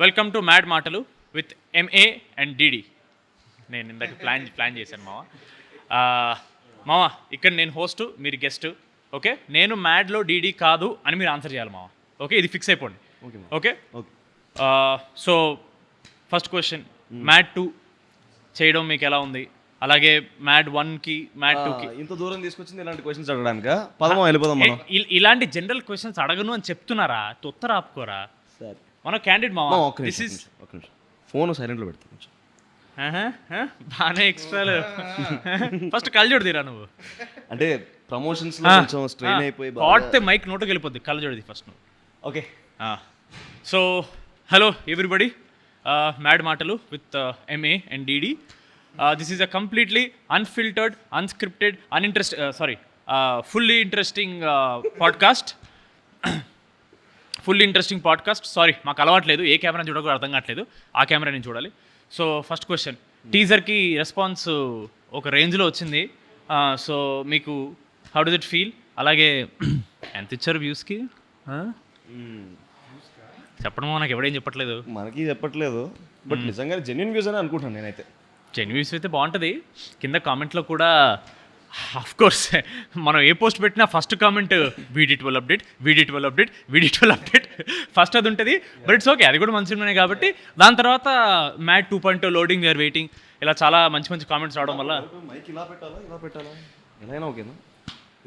Welcome to mad మాటలు with MA and DD. నేను ఇందాక ప్లాన్ చేశాను మామ. మామ ఇక్కడ నేను హోస్ట్, మీరు గెస్ట్. ఓకే, నేను మ్యాడ్లో డిడి కాదు అని మీరు ఆన్సర్ చేయాలి మామ. ఓకే, ఇది ఫిక్స్ అయిపోండి. Okay. So first question, mad 2 చేయడం మీకు ఎలా ఉంది? అలాగే మ్యాడ్ 1కి మ్యాడ్ 2కి ఇంత దూరం తీసుకొచ్చింది ఇలాంటి క్వశ్చన్స్ అడగడానిక? పదమా వెళ్ళిపోదాం మనం. ఇలాంటి జనరల్ క్వశ్చన్స్ అడగను అని చెప్తున్నారా? తొత్తర ఆపుకోరా సరే, మన క్యాండిడేట్ మామ. దిస్ ఇస్ ఫోన్ సైలెంట్లో పెడతా కొంచెం. బాగానే ఎక్స్ట్రా. ఫస్ట్ కళ్ళజోడు తీరా నువ్వు. అంటే ప్రమోషన్స్ లో కొంచెం స్ట్రెయిన్ అయిపోయి పాడితే మైక్ నోటుకి వెళ్ళిపోద్ది. కళ్ళజోడిది ఫస్ట్ నువ్వు. Okay. So hello everybody, mad మాటలు with MA and DD. This is a completely unfiltered, unscripted, fully interesting podcast. Fully interesting podcast. Sorry, మాకు అలవాట్లేదు, ఏ కెమెరా చూడకూడదు అర్థం కావట్లేదు, ఆ కెమెరా నేను చూడాలి. సో ఫస్ట్ క్వశ్చన్, టీజర్కి రెస్పాన్స్ ఒక రేంజ్లో వచ్చింది. సో మీకు హౌ డస్ ఇట్ ఫీల్? అలాగే ఎంత ఇచ్చారు వ్యూస్కి? చెప్పడం నాకు ఎవడేం చెప్పట్లేదు. మనకి చెప్పట్లేదు, బట్ నిజంగా జెన్యున్ వ్యూస్ అని అనుకుంటాను నేనైతే. జెన్యున్ వ్యూస్ అయితే బాగుంటుంది. కింద కామెంట్లో కూడా ఆఫ్ కోర్స్ మనం ఏ పోస్ట్ పెట్టినా ఫస్ట్ కామెంట్ వీడి 12 అప్డేట్, వీడి 12 అప్డేట్, వీడి 12 అప్డేట్, ఫస్ట్ అది ఉంటుంది. బట్ ఇట్స్ ఓకే, అది కూడా మంచి ఉన్నాయి కాబట్టి. దాని తర్వాత మ్యాడ్ 2.0 లోడింగ్, వీఆర్ వెయిటింగ్, ఇలా చాలా మంచి మంచి కామెంట్స్ రావడం వల్ల మైక్ ఇలా పెట్టాలా ఇలా పెట్టాలా ఎలా ఓకేనా?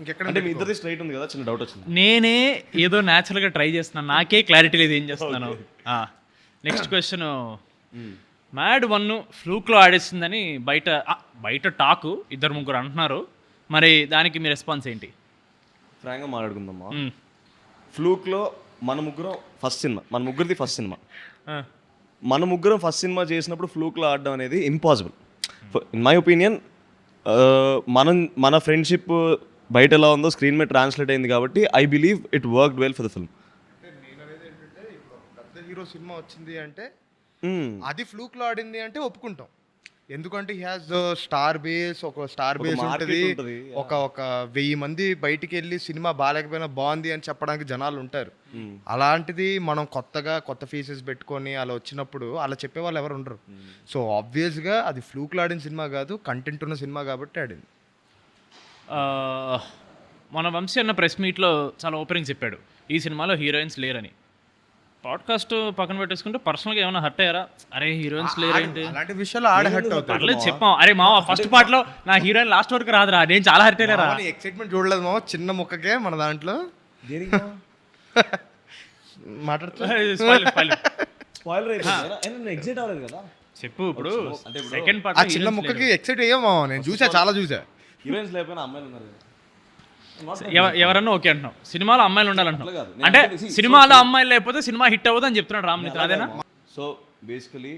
ఇంకెక్కడ మీ ఇద్దరిది స్ట్రైట్ ఉంది కదా, చిన్న డౌట్ వచ్చింది. నేనే ఏదో న్యాచురల్గా ట్రై చేస్తున్నాను, నాకే క్లారిటీ లేదు ఏం చేస్తున్నాను. నెక్స్ట్ క్వశ్చన్, మ్యాడ్ 1 ఫ్లూక్లో ఆడేసిందని బయట టాకు 2-3 అంటున్నారు. మరి దానికి మీ రెస్పాన్స్ ఏంటి? ఫ్రాంక్గా మాట్లాడుకుందామా. ఫ్లూక్లో మన ముగ్గురం ఫస్ట్ సినిమా, మన ముగ్గురిది ఫస్ట్ సినిమా. మన ముగ్గురం ఫస్ట్ సినిమా చేసినప్పుడు ఫ్లూక్లో ఆడడం అనేది ఇంపాసిబుల్ ఇన్ మై ఒపీనియన్. మన ఫ్రెండ్షిప్ బయట ఎలా ఉందో స్క్రీన్ మీద ట్రాన్స్లేట్ అయింది కాబట్టి I believe it worked well for the film. నేను అనేది ఏంటంటే, ఇప్పుడు పెద్ద హీరో సినిమా వచ్చింది అంటే అది ఫ్లూక్లో ఆడింది అంటే ఒప్పుకుంటాం. ఎందుకంటే హీ హాజ్ స్టార్ బేస్, ఒక స్టార్ బేస్ ఉంటుంది. ఒక 1000 మంది బయటికి వెళ్ళి సినిమా బాగాలేకపోయినా బాగుంది అని చెప్పడానికి జనాలు ఉంటారు. అలాంటిది మనం కొత్త ఫేసెస్ పెట్టుకొని అలా వచ్చినప్పుడు అలా చెప్పే వాళ్ళు ఎవరు ఉండరు. సో ఆబ్వియస్గా అది ఫ్లూక్లో ఆడిన సినిమా కాదు, కంటెంట్ ఉన్న సినిమా కాబట్టి ఆడింది. మన వంశీ అన్న ప్రెస్ మీట్లో చాలా ఓపెనింగ్ చెప్పాడు, ఈ సినిమాలో హీరోయిన్స్ లేరని. పాడ్కాస్ట్ పక్కన పెట్టేసుకుంటే పర్సనల్గా ఏమైనా హర్ట్ అయ్యారా? అరే హీరోయిన్స్ లేరేంటి అలాంటి విషయాలు ఆడ హర్ట్ అవుతాయి. పర్లేదు చెప్పాం. అరే మావా, ఫస్ట్ పార్ట్లో నా హీరోయిన్ లాస్ట్ వరకు రాదురా, నేను చాలా హర్ట్ అయ్యారా. ఎక్సైట్మెంట్ చూడలేదు మామ, చిన్న ముక్కకే మన దాంట్లో చెప్పు. ఇప్పుడు సెకండ్ పార్ట్ చిన్న ముక్కకి ఎక్సైట్ అయ్యా మామ, నేను చాలా చూసా. హీరోయిన్స్ లేకపోయినా అమ్మాయిలు ఉన్నారు. ఎవరన్నా ఓకే అంటున్నావు, సినిమాలో అమ్మాయిలు ఉండాలంటున్నావు. అంటే సినిమాలో అమ్మాయిలు లేకపోతే సినిమా హిట్ అవ్వదు అని చెప్తున్నాడు రామ్నిత్, అదేనా? సో బేసికలీ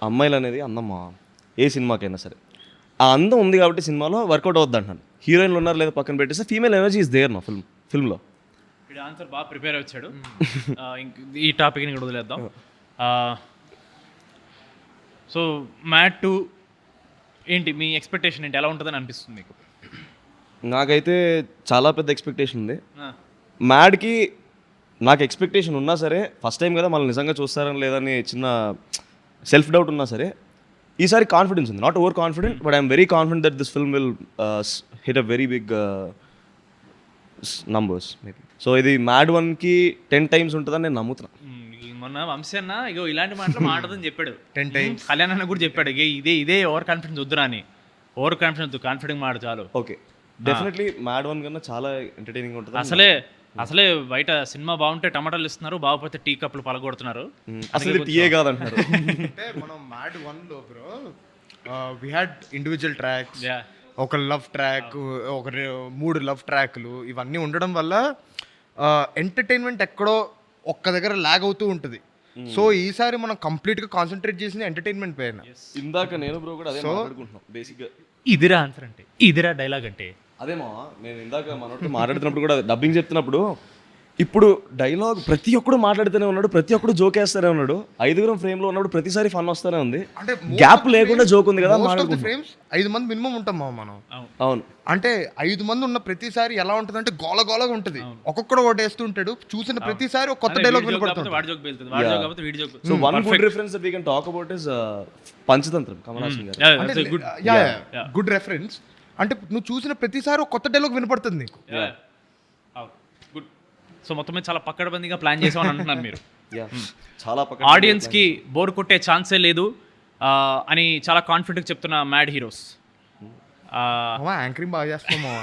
అమ్మాయిలు అనేది అందమ్మా, ఏ సినిమాకైనా సరే ఆ అందం ఉంది కాబట్టి సినిమాలో వర్కౌట్ అవుద్ది అంటున్నాను. హీరోయిన్లు ఉన్నారు లేదా పక్కన పెట్టేస్తే ఫీమేల్ ఎనర్జీ ఇస్ దేర్ నా ఫిల్మ్లో. వీడు ఆన్సర్ బాగా ప్రిపేర్ వచ్చాడు. ఈ టాపిక్ని ఇక్కడ వదిలేద్దాం. సో మ్యాడ్ 2 ఏంటి మీ ఎక్స్పెక్టేషన్ ఏంటి? ఎలా ఉంటుందని అనిపిస్తుంది మీకు? నాకైతే చాలా పెద్ద ఎక్స్పెక్టేషన్ ఉంది. మ్యాడ్కి నాకు ఎక్స్పెక్టేషన్ ఉన్నా సరే, ఫస్ట్ టైం కదా మళ్ళీ నిజంగా చూస్తారని లేదని చిన్న సెల్ఫ్ డౌట్ ఉన్నా సరే, ఈసారి కాన్ఫిడెన్స్ ఉంది. Not over confident, but I'm very confident that this film will hit a very big numbers maybe. So ఇది మ్యాడ్ 1కి 10 times ఉంటుందని నేను నమ్ముతున్నా. మొన్న వంశీ అన్న ఇగో ఇలాంటి మాటలు మాట్లాడదని చెప్పాడు 10 times. కళ్యాణ్ అన్న కూడా చెప్పాడు, ఇదే ఓవర్ కాన్ఫిడెన్స్ వద్దురా అని. ఓవర్ కాన్ఫిడెన్స్ వద్దు, కాన్ఫిడెంట్ మాట చాలు. ఓకే, డెఫినెట్లీ మ్యాడ్ 1 కన్నా చాలా ఎంటర్టైనింగ్ ఉంటుంది. అసలే బయట సినిమా బాగుంటే టమాటాలు ఇస్తున్నారు, బాగుపోతే టీ కప్పులు పలగొడుతున్నారు. అసలు టీయే కాదంటున్నారు. అంటే మనం మ్యాడ్ 1లో bro we had individual tracks, ఒక లవ్ ట్రాక్, ఒక 3 లవ్ ట్రాక్లు, ఇవన్నీ ఉండడం వల్ల ఎంటర్టైన్మెంట్ ఎక్కడో ఒక్క దగ్గర లాగ్ అవుతూ ఉంటుంది. సో ఈసారి మనం కంప్లీట్గా కాన్సన్ట్రేట్ చేసింది ఎంటర్టైన్మెంట్ పైన. ఇందాక నేను బ్రో కూడా అదే మాట్లాడుకుంటున్నాం. బేసిక్గా ఇదిరా ఆన్సర్ అంటే, ఇదిరా డైలాగ్ అంటే అదేమో. నేను ఇందాక మనోటి మాట్లాడుతున్నప్పుడు కూడా డబ్బింగ్ చెప్తున్నప్పుడు ఇప్పుడు డైలాగ్ ప్రతి ఒక్కడు మాట్లాడుతూనే ఉన్నాడు, ప్రతి ఒక్కడు జోక్ వేస్తూనే ఉన్నాడు. 5 ఫ్రేమ్లో ఉన్నప్పుడు ప్రతిసారి ఫన్ వస్తూనే ఉంది. అంటే గ్యాప్ లేకుండా జోక్ ఉంది కదా. ఫ్రేమ్స్ 5 మంది మినిమం ఉంటాం మనం. అవును, అంటే 5 మంది ఉన్న ప్రతిసారి ఎలా ఉంటుంది అంటే గోలగోలగా ఉంటుంది. ఒక్కొక్కడు ఒకటి వేస్తుంటాడు, చూసిన ప్రతిసారి ఒక కొత్త డైలాగ్ వినపడుతుంది. So one good reference that we can talk about is Panchatantram, Kamal Haasan garu. Good reference. అంటే నువ్వు చూసిన ప్రతిసారి ఒక కొత్త డైలాగ్ వినపడుతుంది నీకు. గుడ్. సో మొత్తం మీద చాలా పక్కడబందీగా ప్లాన్ చేసామని అంటున్నారు మీరు. చాలా ఆడియన్స్ కి బోర్ కొట్టే ఛాన్సే లేదు అని చాలా కాన్ఫిడెంట్ చెప్తున్న మ్యాడ్ హీరోస్. యాంకరింగ్ బాగా చేస్తామా.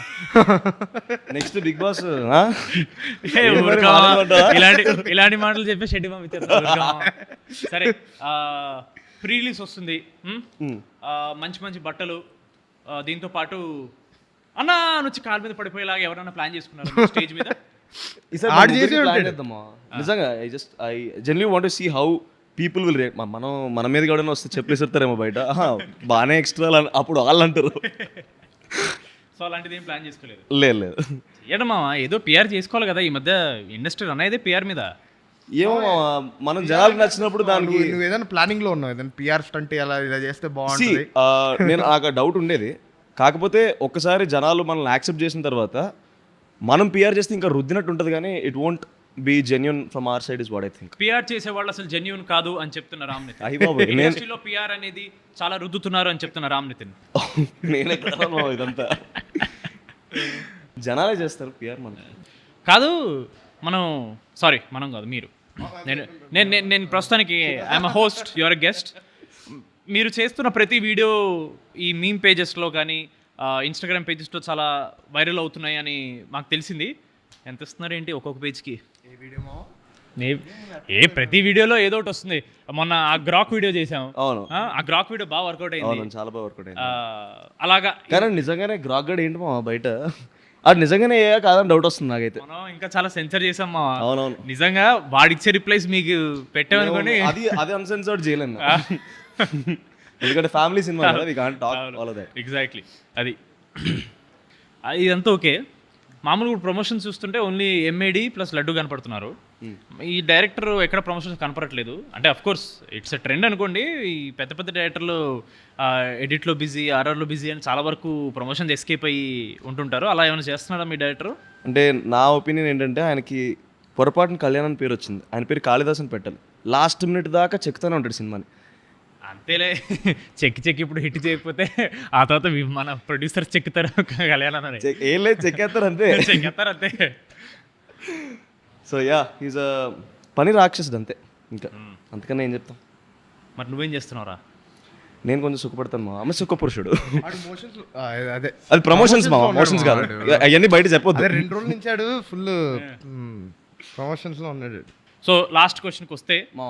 నెక్స్ట్ బిగ్ బాస్ ఇలాంటి మాటలు చెప్పి షెడ్డి పంపించారు. సరే, ప్రీ రిలీజ్ వస్తుంది, మంచి మంచి బట్టలు, దీంతో పాటు అన్నా నుంచి కాలు మీద పడిపోయేలాగా ఎవరైనా ప్లాన్ చేసుకున్నారు స్టేజ్ మీద? నిజంగా I generally want to see how people will react. మన మీద కూడా వస్తే చెప్పేసేస్తారేమో బయట, బాగానే ఎక్స్ట్రా అప్పుడు వాళ్ళు అంటారు. సో అలాంటిది ఏం ప్లాన్ చేసుకోలేదు? లేదు. ఏడమ్మా, ఏదో పిఆర్ చేసుకోవాలి కదా, ఈ మధ్య ఇండస్ట్రీ రన్ అయితే పిఆర్ మీద. ఏమో మనం జనాలకు నచ్చినప్పుడు దానికి. నువ్వు ఏదైనా ప్లానింగ్ లో ఉన్నావు, ఏదైనా పిఆర్ స్టంట్ ఇలా చేస్తే బాగుంటుంది? నేను నాకు డౌట్ ఉండేది, కాకపోతే ఒక్కసారి జనాలు మనల్ని యాక్సెప్ట్ చేసిన తర్వాత మనం పిఆర్ చేస్తే ఇంకా రుద్దినట్టు ఉంటుంది, కానీ it won't be genuine from our side is what I think. PR చేసే వాళ్ళు అసలు జెన్యూన్ కాదు అని చెప్తున్న రామ్ నితిన్. ఇండస్ట్రీలో పిఆర్ అనేది చాలా రుద్దుతున్నారు అని చెప్తున్న రామ్ నితిన్. నేనే ఇదంతా జనాలే చేస్తారు పిఆర్, మనం కాదు. మనం కాదు, మీరు. నేను ప్రస్తుతానికి I'm a host, your a guest. మీరు చేస్తున్న ప్రతి వీడియో ఈ మీమ్ పేజెస్లో కానీ ఇన్స్టాగ్రామ్ పేజెస్లో చాలా వైరల్ అవుతున్నాయి అని మాకు తెలిసింది. ఎంత ఇస్తున్నారు ఏంటి ఒక్కొక్క పేజ్కి? ప్రతి వీడియోలో ఏదో ఒకటి వస్తుంది. మొన్న ఆ గ్రాక్ వీడియో చేసాము. అవును, ఆ గ్రాక్ వీడియో బాగా వర్కౌట్ అయింది. చాలా బాగా వర్కౌట్ అయింది. అలాగా. కానీ నిజంగానే గ్రాక్ గడ్ ఏంటి మా బయట అది నిజంగానే కాదని డౌట్ వస్తుంది నాకైతే. మనం ఇంకా చాలా సెన్సర్ చేసాం మా. అవునవును, నిజంగా వాడిచ్చే రిప్లైస్ మీకు పెట్టామనుకోండి, అది అన్సెన్సర్డ్ చేయలేను. ఎందుకంటే ఫ్యామిలీ సినిమా కదా, we can't talk all of that. Exactly. అది ఇదంతా ఓకే. మామూలుగా ప్రమోషన్స్ చూస్తుంటే ఓన్లీ ఎంఏడి ప్లస్ లడ్డు కనపడుతున్నారు. ఈ డైరెక్టర్ ఎక్కడ ప్రమోషన్స్ కనపడట్లేదు. అంటే of course it's a trend అనుకోండి. ఈ పెద్ద పెద్ద డైరెక్టర్లు ఎడిట్లో బిజీ, ఆర్ఆర్లో బిజీ అని చాలా వరకు ప్రమోషన్స్ ఎస్కేప్ అయ్యి ఉంటుంటారు. అలా ఏమైనా చేస్తున్నాడా మీ డైరెక్టర్? అంటే నా ఒపీనియన్ ఏంటంటే, ఆయనకి పొరపాటున కళ్యాణ్ అని పేరు వచ్చింది. ఆయన పేరు కాళిదాస్ అని పెట్టాలి. లాస్ట్ మినిట్ దాకా చెక్తూనే ఉంటాడు సినిమాని. అంతేలే, చెక్కి ఇప్పుడు హిట్ చేయకపోతే ఆ తర్వాత మన ప్రొడ్యూసర్ చెక్కుతారు కళ్యాణ్ అని. ఏం లేదు, చెక్కేస్తారు అంతే. చెక్కేస్తారు అంతే. సో యా, ఈజ్ అ పని రాక్షసుడు అంతే, ఇంకా అంతకన్నా ఏం చెప్తాం. మరి నువ్వేం చేస్తున్నావురా? నేను కొంచెం సుఖపడతాను మా అమ్మ, సుఖ పురుషుడు. అదే అది ప్రమోషన్స్ మా, ప్రమోషన్స్ కాదు అవన్నీ బయట చెప్పొద్దు. 2 రోజుల నుంచి ఆడు ఫుల్ ప్రమోషన్స్ లో ఉన్నాడు. సో లాస్ట్ క్వశ్చన్కి వస్తే మా,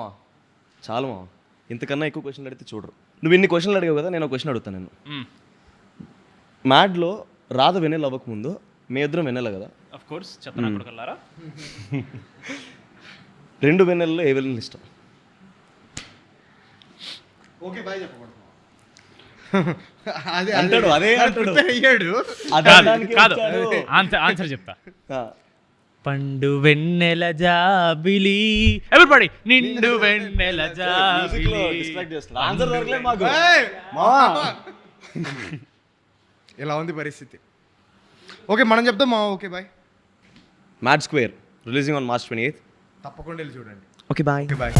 చాలు మా, ఇంతకన్నా ఎక్కువ క్వశ్చన్లు అడిగితే చూడరు. నువ్వు ఇన్ని క్వశ్చన్లు అడిగావు కదా, నేను ఒక క్వశ్చన్ అడుగుతాను. నేను మ్యాడ్లో రాధ వెన్నెల అవ్వకముందు మీ ఇద్దరం వెన్నెల కదా? Of course చెప్పనక్కడికెళ్ళారా. 2 వెన్నెలలో ఏ వెన్నెల ఇష్టం? ఓకే బాయ్ చెప్పకూడదు. అంటాడు, అదే అంటాడు. కాదు, ఆన్సర్ చెప్తా. పండు వెన్నెల జాబిలి, ఎవ్రీబడీ నిండు వెన్నెల జాబిలి. ఇలా ఉంది పరిస్థితి. ఓకే మనం చెప్తాం మా. Okay bye. Mad Square releasing on March 28th. తప్పకుండా వెళ్ళి చూడండి. Okay bye. బాయ్.